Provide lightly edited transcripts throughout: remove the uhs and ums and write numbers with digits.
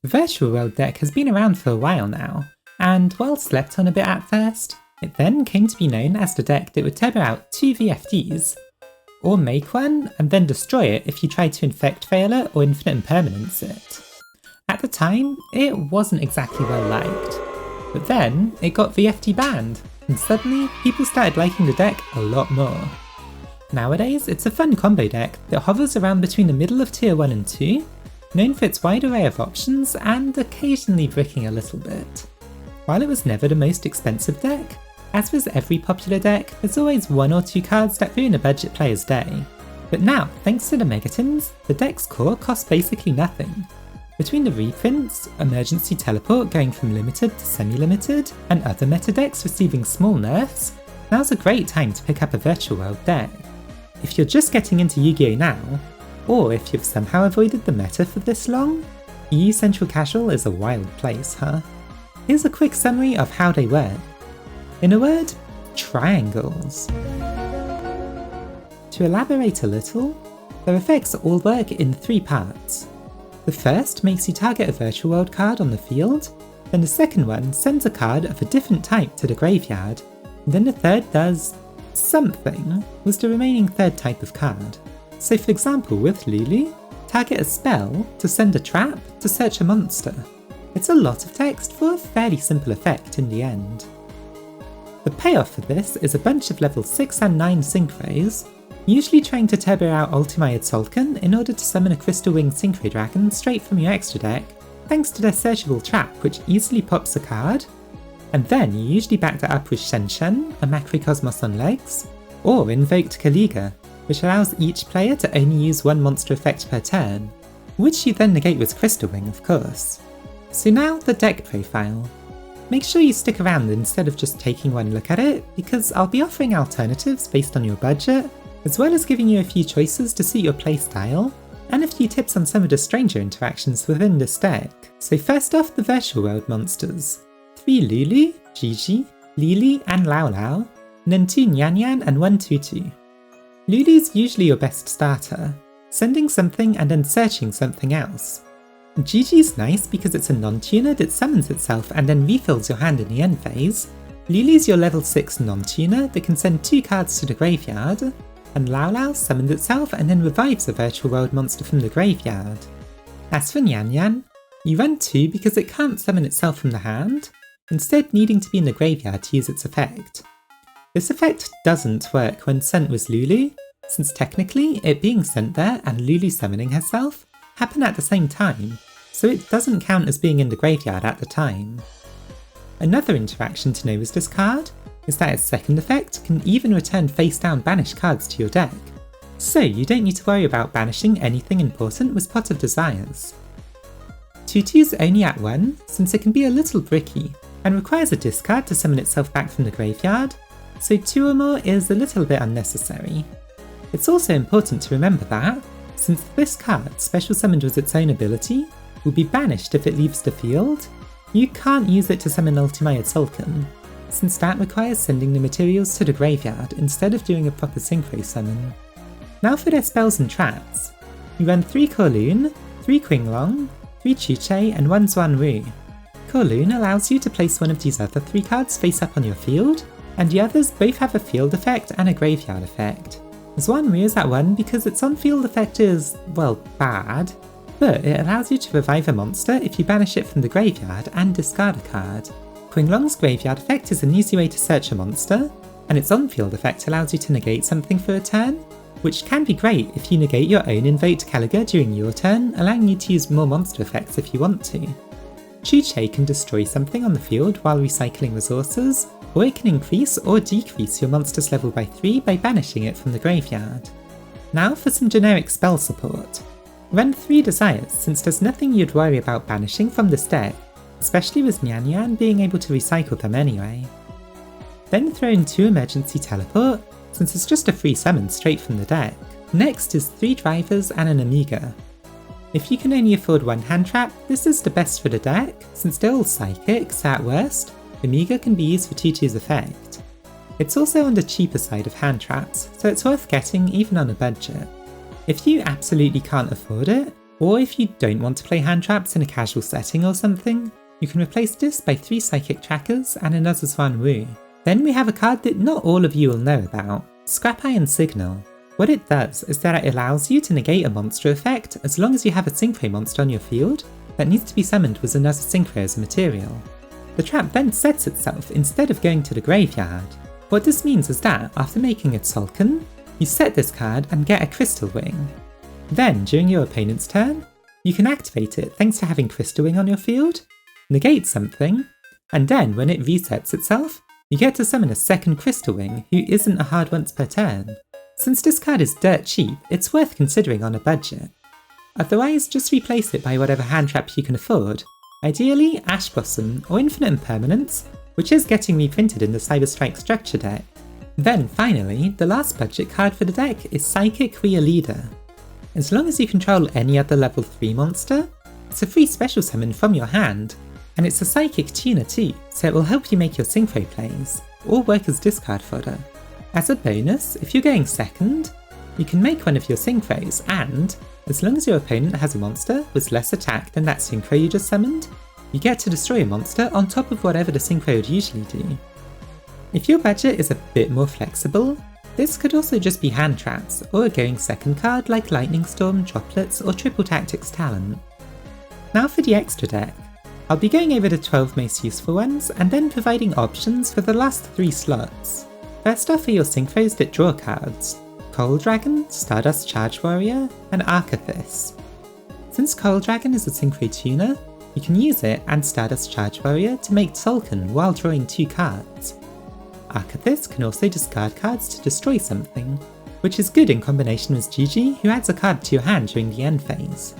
The Virtual World deck has been around for a while now, and while slept on a bit at first, it then came to be known as the deck that would turbo out 2 VFDs, or make one and then destroy it if you tried to infect Failure or Infinite Impermanence it. At the time, it wasn't exactly well liked, but then it got VFD banned, and suddenly people started liking the deck a lot more. Nowadays, it's a fun combo deck that hovers around between the middle of tier 1 and 2, known for its wide array of options and occasionally bricking a little bit. While it was never the most expensive deck, as with every popular deck, there's always 1 or 2 cards that ruin a budget player's day. But now, thanks to the Megatons, the deck's core costs basically nothing. Between the reprints, Emergency Teleport going from limited to semi-limited, and other meta decks receiving small nerfs, now's a great time to pick up a Virtual World deck. If you're just getting into Yu-Gi-Oh now, or if you've somehow avoided the meta for this long, EU Central Casual is a wild place, huh? Here's a quick summary of how they work. In a word, triangles. To elaborate a little, their effects all work in 3 parts. The first makes you target a Virtual World card on the field, then the second one sends a card of a different type to the graveyard, and then the third does something with the remaining third type of card. So for example with Lulu, target a spell to send a trap to search a monster. It's a lot of text for a fairly simple effect in the end. The payoff for this is a bunch of level 6 and 9 synchros, usually trying to turbo out Ultimaya Tzolkin in order to summon a Crystal Wing Synchro Dragon straight from your extra deck, thanks to their searchable trap which easily pops a card, and then you usually back that up with Shen Shen, a Macrocosmos on legs, or Invoked Kaliga, which allows each player to only use 1 monster effect per turn, which you then negate with Crystal Wing of course. So now the deck profile. Make sure you stick around instead of just taking one look at it, because I'll be offering alternatives based on your budget, as well as giving you a few choices to suit your playstyle, and a few tips on some of the stranger interactions within this deck. So first off, the Virtual World monsters. 3 Lulu, Gigi, Lili and Lao Lao, and then 2 Nyan Nyan and 1 Tutu. Lulu's usually your best starter, sending something and then searching something else. Gigi's nice because it's a non-tuner that summons itself and then refills your hand in the end phase. Lulu's your level 6 non-tuner that can send 2 cards to the graveyard, and Lao Lao summons itself and then revives a Virtual World monster from the graveyard. As for Nyan Nyan, you run 2 because it can't summon itself from the hand, instead needing to be in the graveyard to use its effect. This effect doesn't work when sent with Lulu, since technically it being sent there and Lulu summoning herself happen at the same time, so it doesn't count as being in the graveyard at the time. Another interaction to know with this card is that its second effect can even return face down banished cards to your deck, so you don't need to worry about banishing anything important with Pot of Desires. Tutu's only at 1 since it can be a little bricky and requires a discard to summon itself back from the graveyard, so 2 or more is a little bit unnecessary. It's also important to remember that, since this card, special summoned with its own ability, will be banished if it leaves the field, you can't use it to summon Ultimaya Tzolkin, since that requires sending the materials to the graveyard instead of doing a proper synchro summon. Now for their spells and traps. You run 3 Kowloon, 3 Qinglong, 3 Chuche and 1 Xuanwu. Kowloon allows you to place one of these other 3 cards face up on your field, and the others both have a field effect and a graveyard effect. Xuanwu is at 1 because its on-field effect is, well, bad, but it allows you to revive a monster if you banish it from the graveyard and discard a card. Qinglong's graveyard effect is an easy way to search a monster, and its on-field effect allows you to negate something for a turn, which can be great if you negate your own invoked Kaliga during your turn, allowing you to use more monster effects if you want to. Chuche can destroy something on the field while recycling resources, or it can increase or decrease your monster's level by 3 by banishing it from the graveyard. Now for some generic spell support. Run 3 Desires since there's nothing you'd worry about banishing from this deck, especially with Nyan Nyan being able to recycle them anyway. Then throw in 2 Emergency Teleport, since it's just a free summon straight from the deck. Next is 3 Drivers and an Amiga. If you can only afford 1 hand trap, this is the best for the deck, since they're all psychic, so at worst, Amiga can be used for Tutu's effect. It's also on the cheaper side of hand traps, so it's worth getting even on a budget. If you absolutely can't afford it, Or if you don't want to play hand traps in a casual setting or something, you can replace this by 3 psychic trackers and another Zwan Wu. Then we have a card that not all of you will know about, Scrap Iron Signal. What it does is that it allows you to negate a monster effect as long as you have a synchro monster on your field that needs to be summoned with another synchro as a material. The trap then sets itself instead of going to the graveyard. What this means is that after making a Tzolkin, you set this card and get a Crystal Wing. Then, during your opponent's turn, you can activate it thanks to having Crystal Wing on your field, negate something, and then when it resets itself, you get to summon a second Crystal Wing who isn't a hard once per turn. Since this card is dirt cheap, it's worth considering on a budget. Otherwise, just replace it by whatever hand trap you can afford, ideally Ash Blossom or Infinite Impermanence, which is getting reprinted in the Cyber Strike structure deck. Then finally, the last budget card for the deck is Psychic Rear Leader. As long as you control any other level 3 monster, it's a free special summon from your hand, and it's a psychic tuner too, so it will help you make your synchro plays, or work as discard fodder. As a bonus, if you're going second, you can make one of your synchros and, as long as your opponent has a monster with less attack than that synchro you just summoned, you get to destroy a monster on top of whatever the synchro would usually do. If your budget is a bit more flexible, this could also just be hand traps, or a going second card like Lightning Storm, Droplets, or Triple Tactics Talent. Now for the extra deck. I'll be going over the 12 most useful ones, and then providing options for the last 3 slots. First off are your synchros that draw cards, Coal Dragon, Stardust Charge Warrior, and Arcathis. Since Coal Dragon is a synchro tuner, you can use it and Stardust Charge Warrior to make Tzolkin while drawing 2 cards. Arcathis can also discard cards to destroy something, which is good in combination with Yugioh, who adds a card to your hand during the end phase.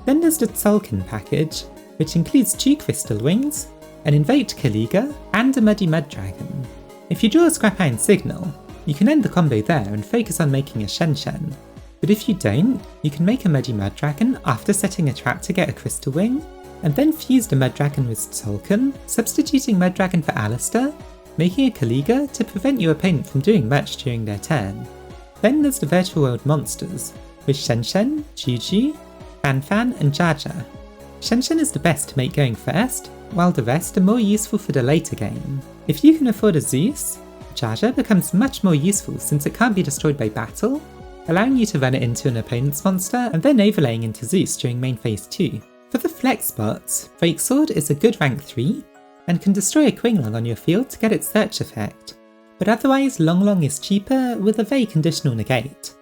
Then there's the Tzolkin package, which includes 2 Crystal Wings, an Invoked Kaliga, and a Muddy Mud Dragon. If you draw a Scrap Iron Signal, you can end the combo there and focus on making a Shen Shen, but if you don't, you can make a Muddy Mud Dragon after setting a trap to get a Crystal Wing, and then fuse the Mud Dragon with Tzolkin, substituting Mud Dragon for Alistair, making a Kaliga to prevent your opponent from doing much during their turn. Then there's the Virtual World monsters, with Shen Shen, Yugioh, Fan Fan, and Jaja. Shen Shen is the best to make going first, while the rest are more useful for the later game. If you can afford a Zeus, Jaja becomes much more useful since it can't be destroyed by battle, allowing you to run it into an opponent's monster and then overlaying into Zeus during main phase 2. For the flex spots, Breaksword is a good rank 3, and can destroy a Qinglong on your field to get its search effect, but otherwise Long Long is cheaper with a very conditional negate.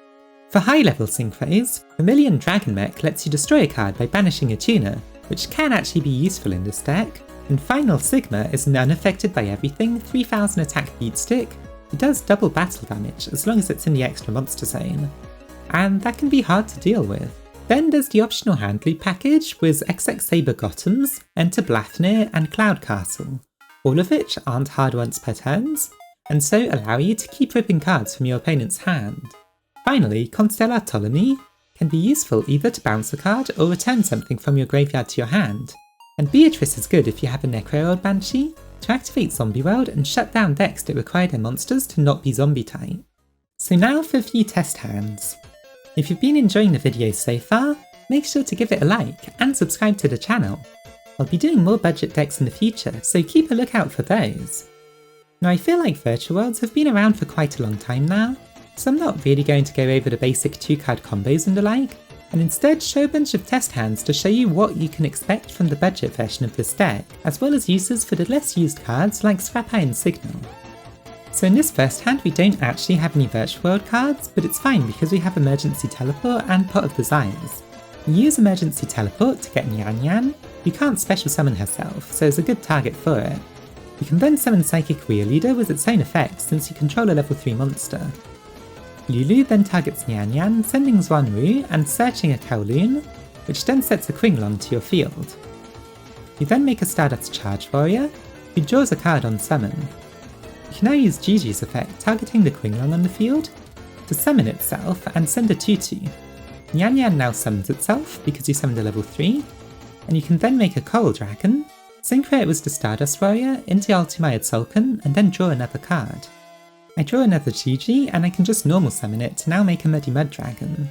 For high level synchros, Vermilion Dragon Mech lets you destroy a card by banishing a tuner, which can actually be useful in this deck, and Final Sigma is an unaffected by everything 3000 attack beatstick who does double battle damage as long as it's in the extra monster zone, and that can be hard to deal with. Then there's the optional hand loop package with XX Saber Gothams, Enter Blathnir, and Cloud Castle, all of which aren't hard once per turns, and so allow you to keep ripping cards from your opponent's hand. Finally, Constellar Ptolemy can be useful either to bounce a card or return something from your graveyard to your hand, and Beatrice is good if you have a Necro World Banshee to activate Zombie World and shut down decks that require their monsters to not be zombie type. So now for a few test hands. If you've been enjoying the videos so far, make sure to give it a like and subscribe to the channel. I'll be doing more budget decks in the future, so keep a lookout for those. Now I feel like Virtual Worlds have been around for quite a long time now, so I'm not really going to go over the basic 2-card combos and the like, and instead show a bunch of test hands to show you what you can expect from the budget version of this deck, as well as uses for the less used cards like Scrap Iron Signal. So in this first hand we don't actually have any Virtual World cards, but it's fine because we have Emergency Teleport and Pot of Desires. You use Emergency Teleport to get Nyan Nyan, who can't special summon herself, so it's a good target for it. You can then summon Psychic Rear Leader with its own effect since you control a level 3 monster. Lulu then targets Nyan Nyan, sending Zwan Wu and searching a Kowloon, which then sets a Qinglong to your field. You then make a Stardust Charge Warrior, who draws a card on summon. You can now use Gigi's effect targeting the Qinglong on the field to summon itself and send a 2/2. Nyan Nyan now summons itself because you summoned a level 3, and you can then make a Coral Dragon, synchro it with the Stardust Warrior into Ultimaya Tzolkin and then draw another card. I draw another Gigi and I can just normal summon it to now make a Muddy Mud Dragon.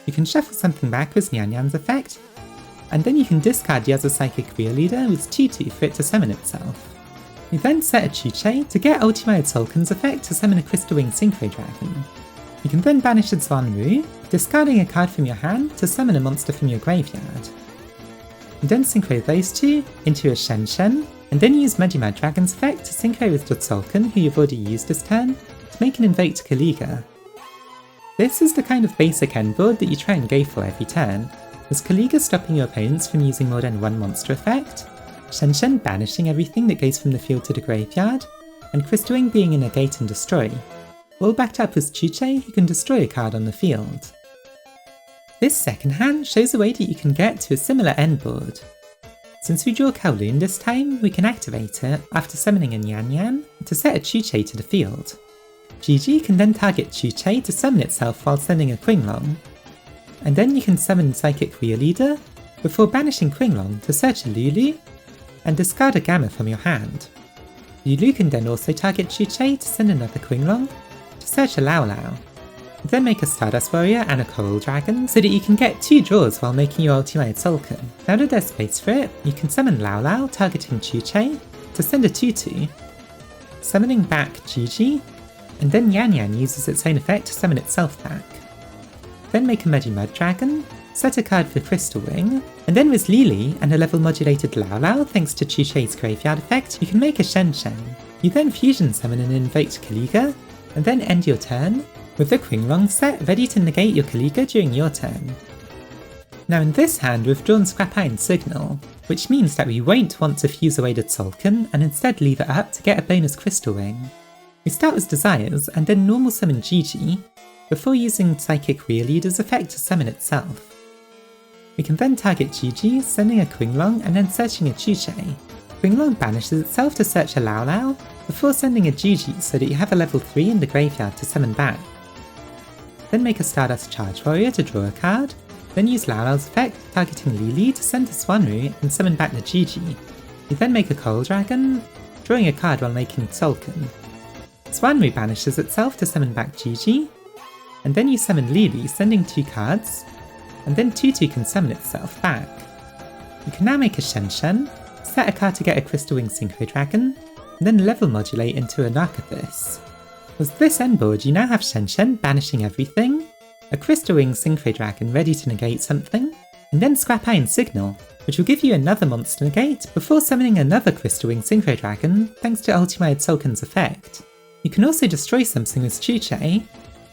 You can shuffle something back with Nyan Nyan's effect, and then you can discard the other Psychic Wheel Leader with 2/2 for it to summon itself. You then set a Chuche to get Ultimaya Tzolkin's effect to summon a Crystal Wing Synchro Dragon. You can then banish a Zwanru, discarding a card from your hand to summon a monster from your graveyard. You then synchro those two into a Shen Shen, and then use Muddy Mad Dragon's effect to synchro with the Tzolkin who you've already used this turn, to make an invoked Kaliga. This is the kind of basic end board that you try and go for every turn, with Kaliga stopping your opponents from using more than one monster effect, Shen Shen banishing everything that goes from the field to the graveyard, and Crystal Wing being a negate and destroy, all backed up with Chuche who can destroy a card on the field. This second hand shows a way that you can get to a similar end board. Since we draw Kowloon this time, we can activate it after summoning a Nyan Nyan to set a Chuche to the field. Gigi can then target Chuche to summon itself while sending a Qinglong, and then you can summon Psychic Wheel Leader before banishing Qinglong to search a Lulu and discard a Gamma from your hand. Lulu can then also target Chuche to send another Qinglong to search a Lao Lao. Then make a Stardust Warrior and a Coral Dragon so that you can get 2 draws while making your Ultimaya Tzolkin. Now that there's space for it, you can summon Lao Lao targeting Chuche to send a 2/2, summoning back Gigi, and then Nyan Nyan uses its own effect to summon itself back. Then make a Muddy Mud Dragon, set a card for Crystal Wing, and then with Lili and a level modulated Lao Lao thanks to Chuche's graveyard effect, you can make a Shen Shen. You then fusion summon an invoked Kaliga, and then end your turn with the Qinglong set ready to negate your Kaliga during your turn. Now in this hand we've drawn Scrap Iron Signal, which means that we won't want to fuse away the Tzolkin and instead leave it up to get a bonus Crystal Wing. We start with Desires and then normal summon Gigi, before using Psychic Wheel Leader's effect to summon itself. We can then target Gigi, sending a Qinglong and then searching a Chuche. Qinglong banishes itself to search a Lao Lao, before sending a Gigi so that you have a level 3 in the graveyard to summon back. Then make a Stardust Charge Warrior to draw a card, then use Lao Lao's effect targeting Lili to send a Zwanru and summon back the Gigi. You then make a Coral Dragon, drawing a card while making Tzolkin. Zwanru banishes itself to summon back Gigi, and then you summon Lili, sending 2 cards, and then 2/2 can summon itself back. You can now make a Shen Shen, set a card to get a Crystal Wing Synchro Dragon, and then level modulate into an Archivist. With this end board, you now have Shen Shen banishing everything, a Crystal Wing Synchro Dragon ready to negate something, and then Scrap Iron Signal, which will give you another monster negate before summoning another Crystal Wing Synchro Dragon thanks to Ultimaya Tzolkin's effect. You can also destroy something with Chuche,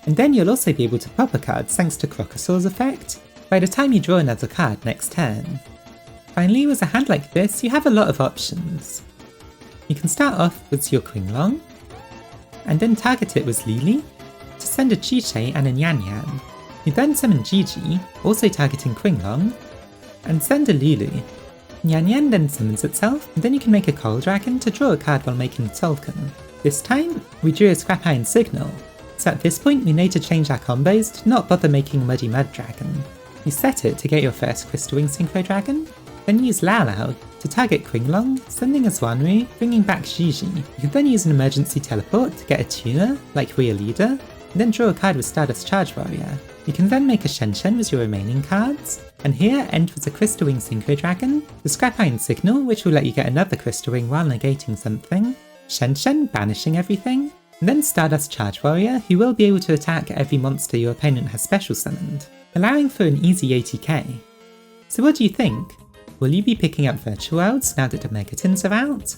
and then you'll also be able to pop a card thanks to Crocosaur's effect by the time you draw another card next turn. Finally, with a hand like this, you have a lot of options. You can start off with your Qinglong, and then target it with Lili to send a Chuche and a Nyan Nyan. You then summon Gigi, also targeting Qinglong, and send a Lulu. Nyan Nyan then summons itself, and then you can make a Coral Dragon to draw a card while making Tzolkin. This time, we drew a Scrap Iron Signal, so at this point we need to change our combos to not bother making Muddy Mud Dragon. You set it to get your first Crystal Wing Synchro Dragon, then use Lao Lao to target Qinglong, sending a Zwanru, bringing back Gigi. You can then use an emergency teleport to get a tuner, like Wheel Leader, and then draw a card with Stardust Charge Warrior. You can then make a Shen Shen with your remaining cards, and here end with a Crystal Wing Synchro Dragon, the Scrap Iron Signal which will let you get another Crystal Wing while negating something, Shen Shen banishing everything, and then Stardust Charge Warrior who will be able to attack every monster your opponent has special summoned, allowing for an easy ATK. So what do you think? Will you be picking up Virtual Worlds now that the Megatons are out?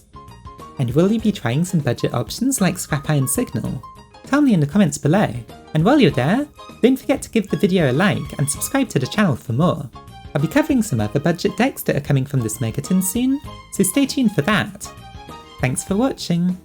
And will you be trying some budget options like Scrap Iron Signal? Tell me in the comments below, and while you're there, don't forget to give the video a like and subscribe to the channel for more. I'll be covering some other budget decks that are coming from this Megaton soon, so stay tuned for that. Thanks for watching!